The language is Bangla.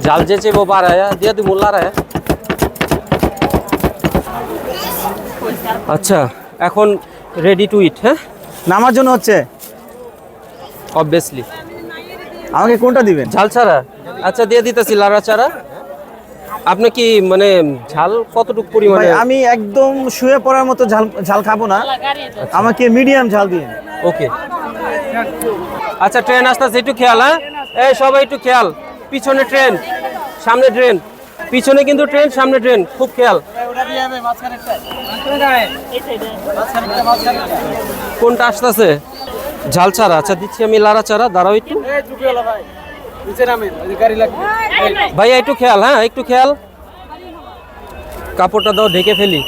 জাল যেচে वो बार आया दिया तू मुल्ला रहा है আচ্ছা এখন রেডি টু ইট হ্যাঁ নামার জন্য হচ্ছে। অবভিয়াসলি আমাকে কোনটা দিবেন? ঝাল ছাড়া আচ্ছা দিয়ে দিতেছি লাড়া চারা আপনি কি মানে ঝাল কতটুকু পরিমাণে ভাই আমি একদম শুয়ে পড়ার মতো ঝাল ঝাল খাবো না, আমাকে মিডিয়াম ঝাল দিন। ওকে আচ্ছা ট্রেন আসতেছে একটু খেয়াল হ্যাঁ এই সবাই একটু খেয়াল পিছনে ট্রেন সামনে ট্রেন পিছনে কিন্তু ট্রেন সামনে ট্রেন খুব খেয়াল কোনটা আসতেছে ঝাল ছাড়া আচ্ছা দিচ্ছি আমি লাড়া চারা দাঁড়াও একটু ভাইয়া একটু খেয়াল হ্যাঁ একটু খেয়াল কাপড়টা দাও ঢেকে ফেলি